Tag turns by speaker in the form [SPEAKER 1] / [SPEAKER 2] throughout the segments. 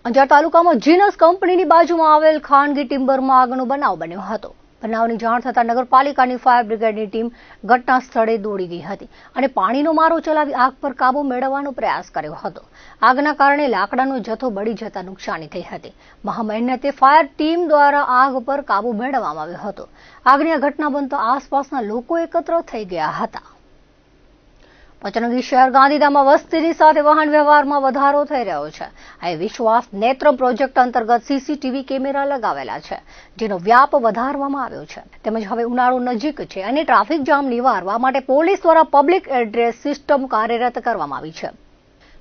[SPEAKER 1] અંજાર તાલુકામાં જીનસ કંપનીની બાજુમાં આવેલ ખાનગી ટિમ્બરમાં આગનો બનાવ બન્યો હતો. બનાવની જાણ થતાં નગરપાલિકાની ફાયર બ્રિગેડની ટીમ ઘટના સ્થળે દોડી ગઈ હતી અને પાણીનો મારો ચલાવી આગ પર કાબુ મેળવવાનો પ્રયાસ કર્યો હતો. આગના કારણે લાકડાનો જથ્થો બળી જતા નુકસાની થઈ હતી. મહામહેનતે ફાયર ટીમ દ્વારા આગ પર કાબુ મેળવવામાં આવ્યો હતો. આગની આ ઘટના બનતા આસપાસના લોકો એકત્ર થઈ ગયા હતા. પંચરંગી શહેર ગાંધીધામમાં વસ્તીની સાથે વાહન વ્યવહારમાં વધારો થઈ રહ્યો છે. આ વિશ્વાસ નેત્રમ પ્રોજેક્ટ અંતર્ગત સીસીટીવી કેમેરા લગાવેલા છે, જેનો વ્યાપ વધારવામાં આવ્યો છે. તેમજ હવે ઉનાળો નજીક છે અને ટ્રાફિક જામ નિવારવા માટે પોલીસ દ્વારા પબ્લિક એડ્રેસ સિસ્ટમ કાર્યરત કરવામાં આવી છે.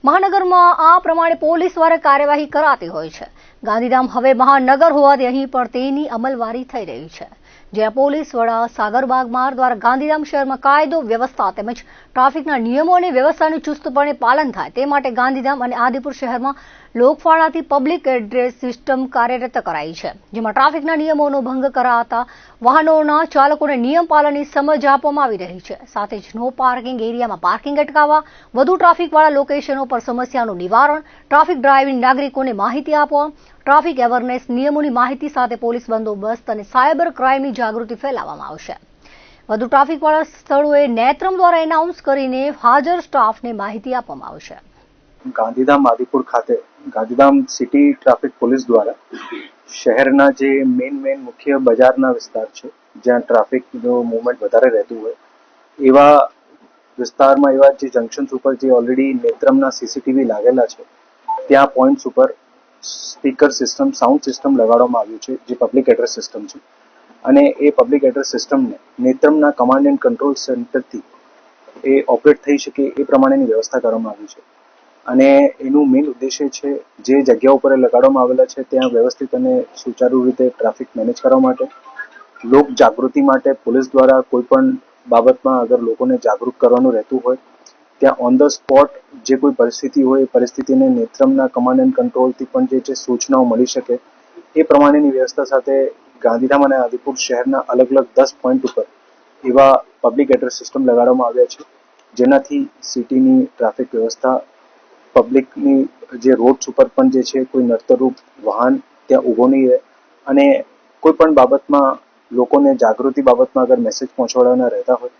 [SPEAKER 1] મહાનગરમાં આ પ્રમાણે પોલીસ દ્વારા કાર્યવાહી કરાતી હોય છે. ગાંધીધામ હવે મહાનગર હોવાથી અહીં પણ તેની અમલવારી થઈ રહી છે. જ્યાં પોલીસ વડા સાગરબાગ માર્ગ દ્વારા ગાંધીધામ શહેરમાં કાયદો વ્યવસ્થા તેમજ ટ્રાફિકના નિયમો અને વ્યવસ્થાનું ચુસ્તપણે પાલન થાય તે માટે ગાંધીધામ અને આદિપુર શહેરમાં લોકફાળાથી પબ્લિક એડ્રેસ સિસ્ટમ કાર્યરત કરાઈ છે, જેમાં ટ્રાફિકના નિયમોનો ભંગ કરાતા વાહનોના ચાલકોને નિયમ પાલનની સમજ આપવામાં આવી રહી છે. સાથે જ નો પાર્કિંગ એરિયામાં પાર્કિંગ અટકાવવા, વધુ ટ્રાફિકવાળા લોકેશનો પર સમસ્યાનું નિવારણ, ટ્રાફિક ડ્રાઇવિંગ નાગરિકોને માહિતી આપવા, ટ્રાફિક એવરનેસ નિયમોની માહિતી સાથે પોલીસ બંદોબસ્ત અને સાયબર ક્રાઇમની જાગૃતિ ફેલાવવામાં આવશે. વધુ ટ્રાફિકવાળા સ્થળોએ નેત્રમ દ્વારા એનાઉન્સ કરીને હાજર સ્ટાફને માહિતી આપવામાં આવશે.
[SPEAKER 2] ગાંધીધામ આદિપુર ખાતે ગાંધીધામ સિટી ટ્રાફિક પોલીસ દ્વારા શહેરના જે મેઇન મુખ્ય બજારના વિસ્તાર છે, જ્યાં ટ્રાફિકનું મૂવમેન્ટ વધારે રહેતું હોય એવા વિસ્તારમાં એવા જે જંકશન્સ ઉપર જે ઓલરેડી નેત્રમના સીસીટીવી લાગેલા છે, ત્યાં પોઈન્ટ્સ ઉપર સ્પીકર સિસ્ટમ, સાઉન્ડ સિસ્ટમ લગાડવામાં આવ્યું છે, જે પબ્લિક એડ્રેસ સિસ્ટમ છે. અને એ પબ્લિક એડ્રેસ સિસ્ટમને નેત્રમના કમાન્ડ એન્ડ કંટ્રોલ સેન્ટરથી એ ઓપરેટ થઈ શકે એ પ્રમાણેની વ્યવસ્થા કરવામાં આવી છે. અને એનું મેઇન ઉદ્દેશ્ય છે, જે જગ્યા ઉપર લગાડવામાં આવેલા છે ત્યાં વ્યવસ્થિત અને સુચારુ રીતે ટ્રાફિક મેનેજ કરવા માટે, લોક જાગૃતિ માટે પોલીસ દ્વારા કોઈ પણ બાબતમાં અગર લોકોને જાગૃત કરવાનું રહેતું હોય ત્યાં ઓન ધ સ્પોટ જે કોઈ પરિસ્થિતિ હોય એ પરિસ્થિતિને નેત્રમના કમાન્ડ એન્ડ કંટ્રોલથી પણ જે સૂચનાઓ મળી શકે એ પ્રમાણેની વ્યવસ્થા સાથે ગાંધીધામ અને આદિપુર શહેરના અલગ 10 પોઈન્ટ ઉપર એવા પબ્લિક એડ્રેસ સિસ્ટમ લગાડવામાં આવ્યા છે, જેનાથી સિટીની ટ્રાફિક વ્યવસ્થા, પબ્લિકની જે રોડ્સ ઉપર પણ જે છે કોઈ નડતરરૂપ વાહન ત્યાં ઊભો નહીં રહે અને કોઈ પણ બાબતમાં લોકોને જાગૃતિ બાબતમાં અગર મેસેજ પહોંચાડવાના રહેતા હોય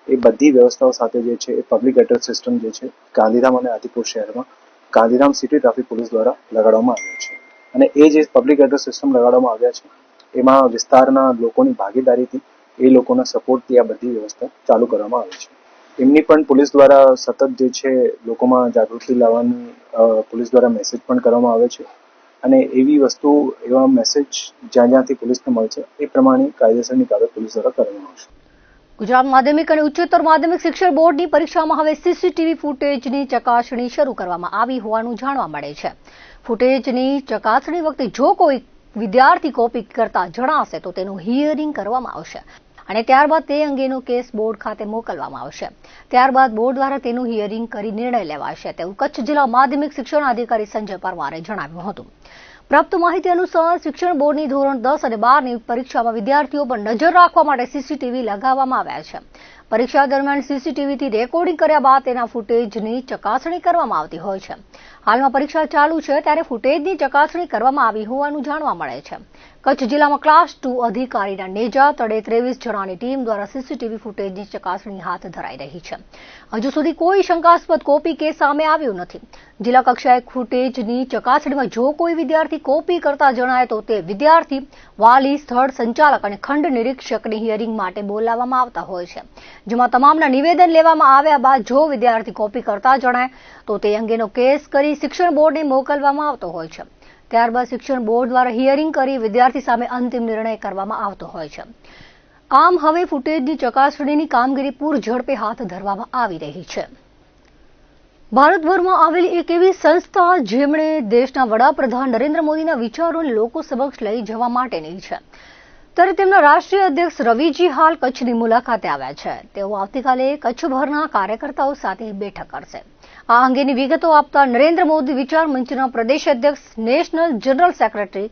[SPEAKER 2] એ બધી વ્યવસ્થાઓ સાથે જે છે એ પબ્લિક એડ્રેસ સિસ્ટમ જે છે ગાંધીધામ અને આદિપુર શહેરમાં ગાંધીધામ સિટી ટ્રાફિક પોલીસ દ્વારા લગાડવામાં આવ્યા છે. અને એ જે પબ્લિક એડ્રેસ સિસ્ટમ લગાડવામાં આવ્યા છે એમાં વિસ્તારના લોકોની ભાગીદારીથી, એ લોકોના સપોર્ટથી આ બધી વ્યવસ્થા ચાલુ કરવામાં આવી છે. એમની પણ પોલીસ દ્વારા સતત જે છે લોકોમાં જાગૃતિ લાવવાની પોલીસ દ્વારા મેસેજ પણ કરવામાં આવે છે. અને એવી વસ્તુ, એવા મેસેજ જ્યાંથી પોલીસને મળશે એ પ્રમાણે કાયદેસરની કાર્યવાહી પોલીસ દ્વારા કરવામાં આવશે.
[SPEAKER 1] ગુજરાત માધ્યમિક અને ઉચ્ચતર માધ્યમિક શિક્ષણ બોર્ડની પરીક્ષામાં હવે સીસીટીવી ફૂટેજની ચકાસણી શરૂ કરવામાં આવી હોવાનું જાણવા મળે છે. ફૂટેજની ચકાસણી વખતે જો કોઈ વિદ્યાર્થી કોપી કરતા જણાશે તો તેનું હિયરિંગ કરવામાં આવશે અને ત્યારબાદ તે અંગેનો કેસ બોર્ડ ખાતે મોકલવામાં આવશે. ત્યારબાદ બોર્ડ દ્વારા તેનું હિયરિંગ કરી નિર્ણય લેવાશે, તેવું કચ્છ જિલ્લા માધ્યમિક શિક્ષણ અધિકારી સંજય પરમારે જણાવ્યું હતું. પ્રાપ્ત માહિતી અનુસાર શિક્ષણ બોર્ડની ધોરણ 10 અને 12ની પરીક્ષામાં વિદ્યાર્થીઓ પર નજર રાખવા માટે સીસીટીવી લગાવવામાં આવ્યા છે. પરીક્ષા દરમિયાન સીસીટીવીથી રેકોર્ડિંગ કર્યા બાદ તેના ફૂટેજની ચકાસણી કરવામાં આવતી હોય છે. હાલમાં પરીક્ષા ચાલુ છે ત્યારે ફૂટેજની ચકાસણી કરવામાં આવી હોવાનું જાણવા મળે છે. કચ્છ જિલ્લામાં ક્લાસ 2 અધિકારીના નેજા તળે 23 જણાની ટીમ દ્વારા સીસીટીવી ફૂટેજની ચકાસણી હાથ ધરાઈ રહી છે. હજુ સુધી કોઈ શંકાસ્પદ કોપી કેસ સામે આવ્યો નથી. જિલ્લા કક્ષાએ ફૂટેજની ચકાસણીમાં જો કોઈ વિદ્યાર્થી કોપી કરતા જણાય તો તે વિદ્યાર્થી, વાલી, સ્થળ સંચાલક અને ખંડ નિરીક્ષકને હિયરિંગ માટે બોલાવવામાં આવતા હોય છે, જેમાં તમામના નિવેદન લેવામાં આવ્યા બાદ જો વિદ્યાર્થી કોપી કરતા જણાય તો તે અંગેનો કેસ કરી શિક્ષણ બોર્ડને મોકલવામાં આવતો હોય છે. ત્યારબાદ શિક્ષણ બોર્ડ દ્વારા હિયરિંગ કરી વિદ્યાર્થી સામે અંતિમ નિર્ણય કરવામાં આવતો હોય છે. આમ હવે ફૂટેજની ચકાસણીની કામગીરી પૂરઝડપે હાથ ધરવામાં આવી રહી છે. ભારતભરમાં આવેલી એક એવી સંસ્થા જેમણે દેશના વડાપ્રધાન નરેન્દ્ર મોદીના વિચારોને લોકો સમક્ષ લઈ જવા માટેની છે, ત્યારે તેમના રાષ્ટ્રીય અધ્યક્ષ રવિજી હાલ કચ્છની મુલાકાતે આવ્યા છે. તેઓ આવતીકાલે કચ્છભરના કાર્યકર્તાઓ સાથે બેઠક કરશે. આ અંગેની વિગતો આપતા નરેન્દ્ર મોદી વિચાર મંચના પ્રદેશ અધ્યક્ષ, નેશનલ જનરલ સેક્રેટરી,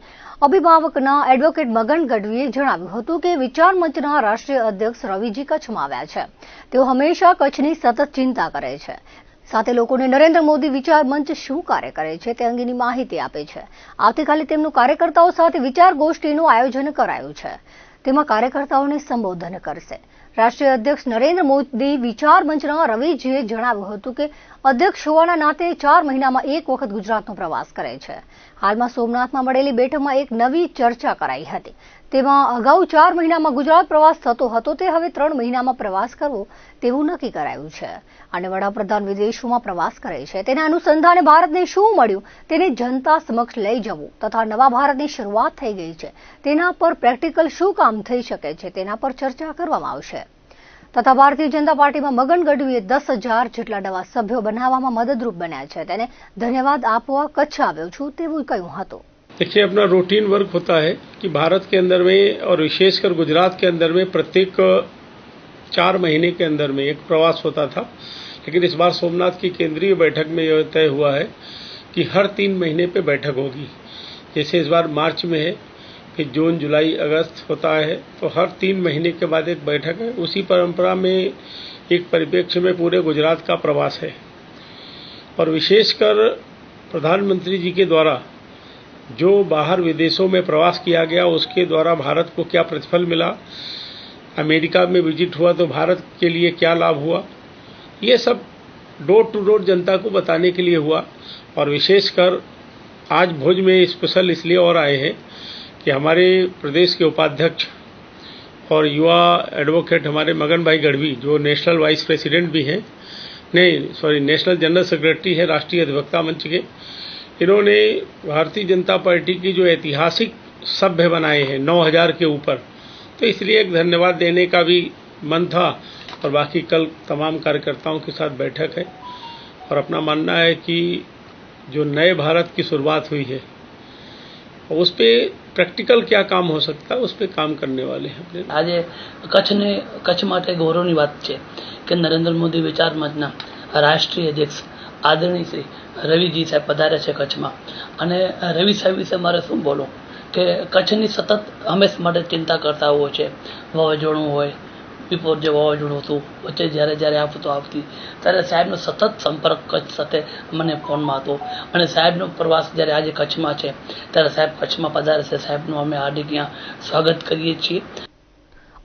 [SPEAKER 1] અભિભાવકના એડવોકેટ મગન ગઢવીએ જણાવ્યું હતું કે વિચાર મંચના રાષ્ટ્રીય અધ્યક્ષ રવિજી કચ્છમાં આવ્યા છે. તેઓ હંમેશા કચ્છની સતત ચિંતા કરે છે. સાથે લોકોને નરેન્દ્ર મોદી વિચાર મંચ શું કાર્ય કરે છે તે અંગેની માહિતી આપે છે. આવતીકાલે તેમનું કાર્યકર્તાઓ સાથે વિચાર ગોષ્ઠીનું આયોજન કરાયું છે. તેમાં કાર્યકર્તાઓને સંબોધન કરશે. રાષ્ટ્રીય અધ્યક્ષ નરેન્દ્ર મોદી વિચાર મંચના રવિજીએ જણાવ્યું હતું કે અધ્યક્ષ હોવાના નાતે 4 મહિનામાં એક વખત ગુજરાતનો પ્રવાસ કરે છે. હાલમાં સોમનાથમાં મળેલી બેઠકમાં એક નવી ચર્ચા કરાઈ હતી. તેમાં અગાઉ 4 મહિનામાં ગુજરાત પ્રવાસ થતો હતો તે હવે 3 મહિનામાં પ્રવાસ કરવો તેવું નક્કી કરાયું છે. અને વડાપ્રધાન વિદેશોમાં પ્રવાસ કરે છે તેના અનુસંધાને ભારતને શું મળ્યું તેને જનતા સમક્ષ લઈ જવું તથા નવા ભારતની શરૂઆત થઈ ગઈ છે તેના પર પ્રેક્ટિકલ શું કામ થઈ શકે છે તેના પર ચર્ચા કરવામાં આવશે. તથા ભારતીય જનતા પાર્ટીમાં મગન ગઢવીએ 10,000 જેટલા નવા સભ્યો બનાવવામાં મદદરૂપ બન્યા છે. તેને ધન્યવાદ આપવા કચ્છ આવ્યો છું તેવું કહ્યું હતું.
[SPEAKER 3] देखिए, अपना रूटीन वर्क होता है कि भारत के अंदर में और विशेषकर गुजरात के अंदर में प्रत्येक 4 महीने के अंदर में एक प्रवास होता था. लेकिन इस बार सोमनाथ की केंद्रीय बैठक में यह तय हुआ है कि हर 3 महीने पे बैठक होगी. जैसे इस बार मार्च में है, फिर जून, जुलाई, अगस्त होता है, तो हर 3 महीने के बाद एक बैठक है. उसी परंपरा में एक परिप्रेक्ष्य में पूरे गुजरात का प्रवास है. और विशेषकर प्रधानमंत्री जी के द्वारा जो बाहर विदेशों में प्रवास किया गया उसके द्वारा भारत को क्या प्रतिफल मिला, अमेरिका में विजिट हुआ तो भारत के लिए क्या लाभ हुआ, ये सब डोर टू डोर जनता को बताने के लिए हुआ. और विशेषकर आज भोज में स्पेशल इसलिए और आए हैं कि हमारे प्रदेश के उपाध्यक्ष और युवा एडवोकेट हमारे मगन भाई गढ़वी जो नेशनल वाइस प्रेसिडेंट भी हैं, नेशनल जनरल सेक्रेटरी है राष्ट्रीय अधिवक्ता मंच के, इन्होंने भारतीय जनता पार्टी की जो ऐतिहासिक सभ्य बनाए हैं 9,000 के ऊपर, तो इसलिए एक धन्यवाद देने का भी मन था. और बाकी कल तमाम कार्यकर्ताओं के साथ बैठक है और अपना मानना है कि जो नए भारत की शुरुआत हुई है उस पे પ્રેક્ટિકલ क्या કામ हो सकता है उस पे काम करने वाले हैं.
[SPEAKER 4] આજે કચ્છ માટે ગૌરવની વાત છે કે નરેન્દ્ર મોદી વિચાર મંચના રાષ્ટ્રીય અધ્યક્ષ આદરણીય શ્રી રવિજી સાહેબ પધાર્યા છે કચ્છમાં. અને રવિ સાહેબ વિશે મારે શું બોલું કે કચ્છની સતત હંમેશા માટે ચિંતા કરતા હોય છે. વાવાઝોડું હોય, બિફોર જે વાવાઝોડું હતું વચ્ચે જ્યારે આફતો આવતી ત્યારે સાહેબનો સતત સંપર્ક કચ્છ સાથે મને ફોનમાં હતો. અને સાહેબનો પ્રવાસ જ્યારે આજે કચ્છમાં છે ત્યારે સાહેબ કચ્છમાં પધારે છે. સાહેબનું અમે હાર્દિક સ્વાગત કરીએ છીએ.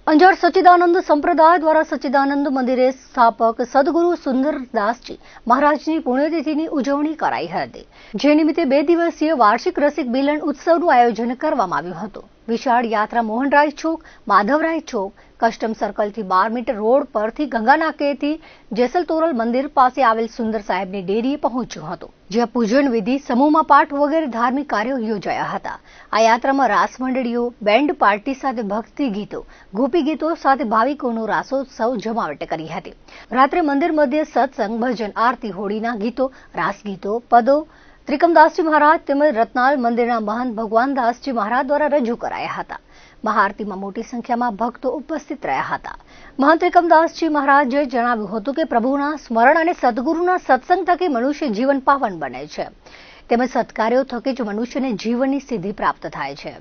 [SPEAKER 1] અંજાર સચ્ચિદાનંદ સંપ્રદાય દ્વારા સચ્ચિદાનંદ મંદિરે સ્થાપક સદગુરુ સુંદરદાસજી મહારાજની પુણ્યતિથિની ઉજવણી કરાઈ હતી. જે નિમિત્તે 2 દિવસીય વાર્ષિક રસિક મિલન ઉત્સવનું આયોજન કરવામાં આવ્યું હતું. વિશાળ યાત્રા મોહનરાય ચોક, માધવરાય ચોક, કસ્ટમ સર્કલથી 12 મીટર રોડ પરથી ગંગાનાકેથી જેસલ તોરલ મંદિર પાસે આવેલ સુંદર સાહેબની ડેરીએ પહોંચ્યું હતું. જ્યાં પૂજન વિધિ, સમૂહમાં પાઠ વગેરે ધાર્મિક કાર્યો યોજાયા હતા. આ યાત્રામાં રાસ મંડળીઓ, બેન્ડ પાર્ટી સાથે ભક્તિ ગીતો, ગોપી ગીતો સાથે ભાવિકોનો રાસોત્સવ જમાવટ કરી હતી. રાત્રે મંદિર મધ્ય સત્સંગ, ભજન, આરતી, હોળીના ગીતો, રાસ ગીતો, પદો ત્રિકમદાસજી મહારાજ તેમજ રત્નાલ મંદિરના મહંત ભગવાનદાસજી મહારાજ દ્વારા રજૂ કરાયા હતા. મહાઆરતીમાં મોટી સંખ્યામાં ભક્તો ઉપસ્થિત રહ્યા હતા. મહંત ત્રિકમદાસજી મહારાજે જણાવ્યું હતું કે પ્રભુના સ્મરણ અને સદગુરુના સત્સંગ થકી મનુષ્ય જીવન પાવન બને છે. તેમજ સત્કાર્યો થકી જ મનુષ્યને જીવનની સિદ્ધિ પ્રાપ્ત થાય છે.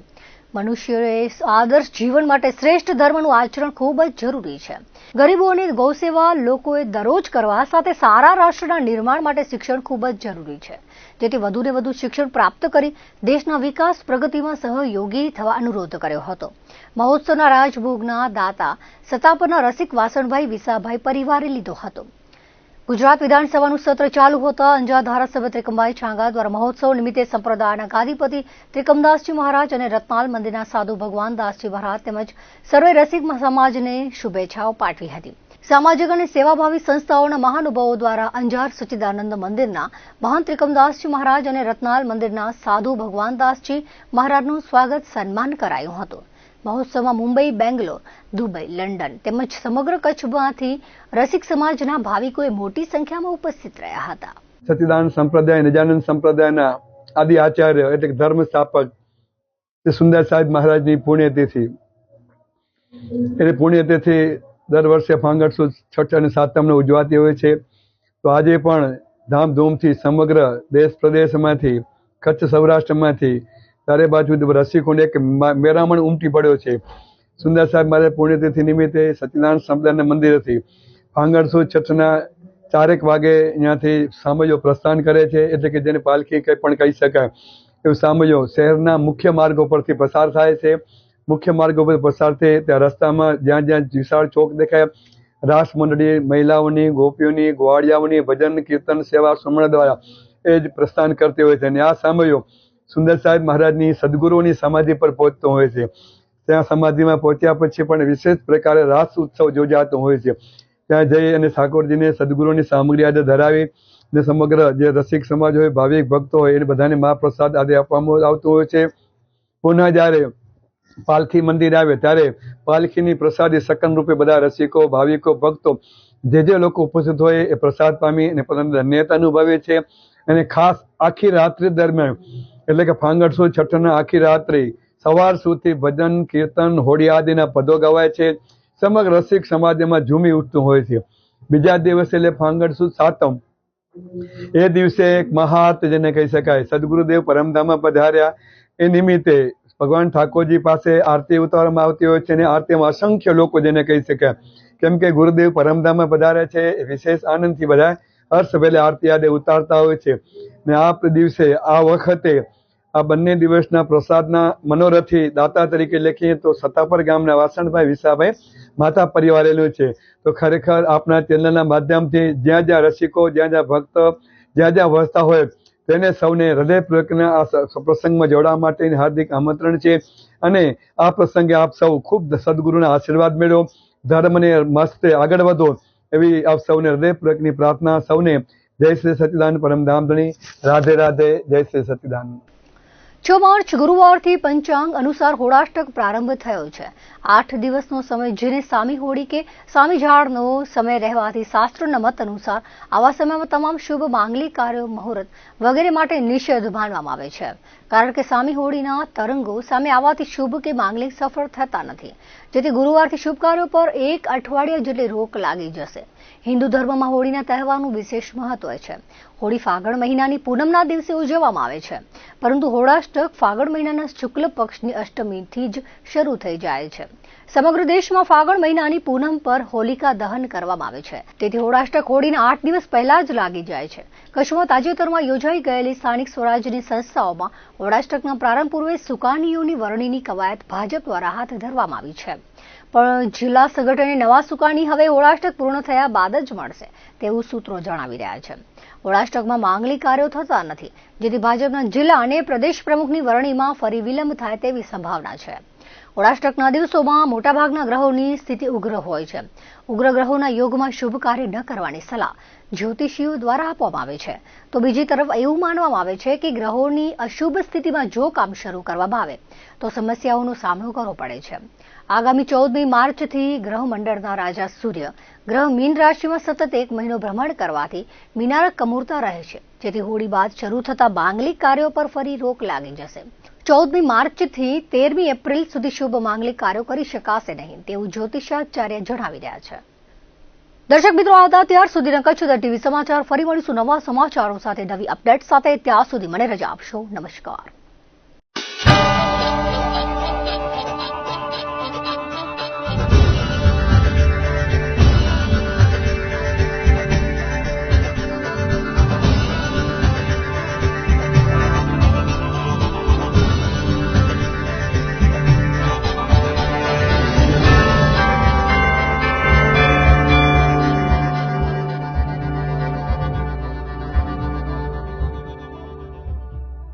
[SPEAKER 1] મનુષ્યએ આદર્શ જીવન માટે શ્રેષ્ઠ ધર્મનું આચરણ ખૂબ જ જરૂરી છે. ગરીબોની ગૌસેવા લોકોએ દરરોજ કરવા સાથે સારા રાષ્ટ્રના નિર્માણ માટે શિક્ષણ ખૂબ જ જરૂરી છે. જેથી વધુને વધુ શિક્ષણ પ્રાપ્ત કરી દેશના વિકાસ પ્રગતિમાં સહયોગી થવા અનુરોધ કર્યો હતો. મહોત્સવના રાજભોગના દાતા સતાપરના રસિક વાસણભાઈ વિસાભાઈ પરિવારે લીધો હતો. ગુજરાત વિધાનસભાનું સત્ર ચાલુ હોતા અંજાર ધારાસભ્ય ત્રિકમભાઈ છાંગા દ્વારા મહોત્સવ નિમિત્તે સંપ્રદાયના ગાદીપતિ ત્રિકમદાસજી મહારાજ અને રત્નાલ મંદિરના સાધુ ભગવાનદાસજી મહારાજ તેમજ સર્વે રસિક સમાજને શુભેચ્છાઓ પાઠવી હતી. સામાજિક અને સેવાભાવી સંસ્થાઓના મહાનુભાવો દ્વારા અંજાર સચ્ચિદાનંદ મંદિરના મહંત ત્રિકમદાસજી મહારાજ અને રત્નાલ મંદિરના સાધુ ભગવાનદાસજી મહારાજનું સ્વાગત સન્માન કરાયું હતું. મહોત્સવમાં મુંબઈ, બેંગ્લોર, દુબઈ, લંડન તેમજ સમગ્ર કચ્છમાંથી રસિક સમાજના ભાવિકોએ મોટી સંખ્યામાં ઉપસ્થિત રહ્યા હતા.
[SPEAKER 5] સચ્ચિદાનંદ સંપ્રદાય, નિજાનંદ સંપ્રદાયના આદિ આચાર્ય એટલે ધર્મ સ્થાપક શ્રી સુંદર સાહેબ મહારાજની પુણ્યતિથિ. એટલે પુણ્યતિથિ દર વર્ષે ફાંગણ સુદ છઠ અને સાતમને ઉજવાતી હોય છે. તો આજે પણ ધામધૂમથી સમગ્ર દેશ પ્રદેશમાંથી, કચ્છ સૌરાષ્ટ્રમાંથી ચારે બાજુ રસિકોને એક મેરામણ ઉમટી પડ્યો છે. સુંદર સાહેબ મારે પુણ્યતિથિ નિમિત્તે સચ્ચિદાનંદ સંપ્રદાયના મંદિરેથી ફાંગણ સુદ છઠના 4 વાગે અહીંયાથી સામૈયો પ્રસ્થાન કરે છે, એટલે કે જેને પાલખી કંઈ પણ કહી શકાય એવું સામૈયો શહેરના મુખ્ય માર્ગો પરથી પસાર થાય છે. મુખ્ય માર્ગો પર પસાર થઈ ત્યાં રસ્તામાં જ્યાં જ્યાં વિશાળ ચોક દેખાય, રાસ મંડળી, મહિલાઓની, ગોપીઓની, ગોવાળિયાઓની ભજન કીર્તન સેવા સુમણ દ્વારા એ જ પ્રસ્થાન કરતી હોય છે. અને આ સામૈયો સુંદર સાહેબ મહારાજની સદગુરુઓની સમાધિ પર પહોંચતો હોય છે. ત્યાં સમાધિમાં પહોંચ્યા પછી પણ વિશેષ પ્રકારે રાસ ઉત્સવ યોજાતો હોય છે. ત્યાં જઈ અને ઠાકોરજીને સદગુરુની સામગ્રી આજે ધરાવી અને સમગ્ર જે રસિક સમાજ હોય, ભાવિક ભક્તો હોય, એને બધાને મહાપ્રસાદ આજે આપવામાં આવતો હોય છે. પુનઃ જ્યારે પાલખી મંદિર આવે ત્યારે પાલખીની પ્રસાદી સકન રૂપે બધા રસિકો, ભાવિકો, ભક્તો જે લોકો ઉપસ્થિત હોય એ પ્રસાદ પામી અને પોતાની ધન્યતા અનુભવે છે. અને ખાસ આખી રાત્રિ દરમિયાન એટલે કે ફાંગણ સુદ છઠ્ઠના આખી રાત્રિ સવાર સુધી ભજન, કીર્તન, હોળી આદિના પદો ગવાય છે. સમગ્ર રસિક સમાજમાં ઝૂમી ઉઠતું હોય છે. બીજા દિવસે એટલે ફાંગણ સુદ સાતમ, એ દિવસે એક મહાત જેને કહી શકાય સદગુરુદેવ પરમધામમાં પધાર્યા એ નિમિત્તે ભગવાન ઠાકોરજી પાસે આરતી ઉતારવામાં આવતી હોય છે. અને આરતીમાં અસંખ્ય લોકો જેને કહી શકાય, કેમ કે ગુરુદેવ પરમધામમાં પધારે છે, વિશેષ આનંદથી બધા હર્ષભેલે આરતી આદે ઉતારતા હોય છે. ને આ દિવસે આ વખતે આ બંને દિવસના પ્રસાદના મનોરથી દાતા તરીકે લખીએ તો સતાપર ગામના વાસણભાઈ વિસાભાઈ માતા પરિવારેલું છે. તો ખરેખર આપના ચેનલના માધ્યમથી જ્યાં જ્યાં રસિકો, જ્યાં જ્યાં ભક્ત, જ્યાં જ્યાં વસતા હોય તેને સૌને હૃદયપૂર્વકના આ પ્રસંગમાં જોડાવા માટેની હાર્દિક આમંત્રણ છે. અને આ પ્રસંગે આપ સૌ ખૂબ સદગુરુના આશીર્વાદ મેળવો, ધર્મને મસ્તે આગળ વધો એવી આપ સૌને હૃદયપૂર્વકની પ્રાર્થના. સૌને જય શ્રી સચ્ચિદાનંદ પરમધામ ધણી. રાધે રાધે. જય શ્રી સચ્ચિદાનંદ.
[SPEAKER 1] 6 માર્ચ ગુરુવારથી પંચાંગ અનુસાર હોળાષ્ટક પ્રારંભ થયો છે. 8 દિવસનો સમય જેને સામી હોળી કે સામી ઝાડનો સમય રહેવાથી શાસ્ત્રના મત અનુસાર આવા સમયમાં તમામ શુભ માંગલિક કાર્યો, મુહૂર્ત વગેરે માટે નિષેધ માનવામાં આવે છે. કારણ કે સામી હોળીના તરંગો સામે આવવાથી શુભ કે માંગલિક સફળ થતા નથી, જેથી ગુરુવારથી શુભ કાર્યો પર 1 અઠવાડિયા જેટલી રોક લાગી જશે. હિન્દુ ધર્મમાં હોળીના તહેવારનું વિશેષ મહત્વ છે. હોળી ફાગણ મહિનાની પૂનમના દિવસે ઉજવવામાં આવે છે, પરંતુ હોળાષ્ટક ફાગણ મહિનાના શુક્લ પક્ષની અષ્ટમીથી જ શરૂ થઈ જાય છે. સમગ્ર દેશમાં ફાગણ મહિનાની પૂનમ પર હોલિકા દહન કરવામાં આવે છે, તેથી હોળાષ્ટક હોળીના 8 દિવસ પહેલા જ લાગી જાય છે. કચ્છમાં તાજેતરમાં યોજાઈ ગયેલી સ્થાનિક સ્વરાજ્યની સંસ્થાઓમાં હોળાષ્ટકના પ્રારંભ પૂર્વે સુકાનીઓની વરણીની કવાયત ભાજપ દ્વારા હાથ ધરવામાં આવી છે. પણ જિલ્લા સંગઠને નવા સુકાની હવે હોળાષ્ટક પૂર્ણ થયા બાદ જ મળશે તેવું સૂત્રો જણાવી રહ્યા છે. હોળાષ્ટકમાં માંગલિક કાર્યો થતા નથી, જેથી ભાજપના જિલ્લા અને પ્રદેશ પ્રમુખની વરણીમાં ફરી વિલંબ થાય તેવી સંભાવના છે. હોળાષ્ટકના દિવસોમાં મોટાભાગના ગ્રહોની સ્થિતિ ઉગ્ર હોય છે. ઉગ્ર ગ્રહોના યોગમાં શુભ કાર્ય ન કરવાની સલાહ જ્યોતિષીઓ દ્વારા આપવામાં આવે છે. તો બીજી તરફ એવું માનવામાં આવે છે કે ગ્રહોની અશુભ સ્થિતિમાં જો કામ શરૂ કરવામાં આવે તો સમસ્યાઓનો સામનો કરવો પડે છે. આગામી 14મી માર્ચથી ગ્રહ મંડળના રાજા સૂર્ય ગ્રહ મીન રાશિમાં સતત 1 મહિનો ભ્રમણ કરવાથી મીનારક કમૂરતા રહે છે, જેથી હોળી બાદ શરૂ થતા માંગલિક કાર્યો પર ફરી રોક લાગી જશે. 14મી માર્ચથી 13મી એપ્રિલ સુધી શુભ માંગલિક કાર્યો કરી શકાશે નહીં તેવું જ્યોતિષાચાર્ય જણાવી રહ્યા છે. દર્શક મિત્રો, આવતા ત્યાર સુધીના કચ્છ ટીવી સમાચાર ફરી મળીશું નવા સમાચારો સાથે, નવી અપડેટ સાથે. ત્યાં સુધી મને રજા આપશો. નમસ્કાર.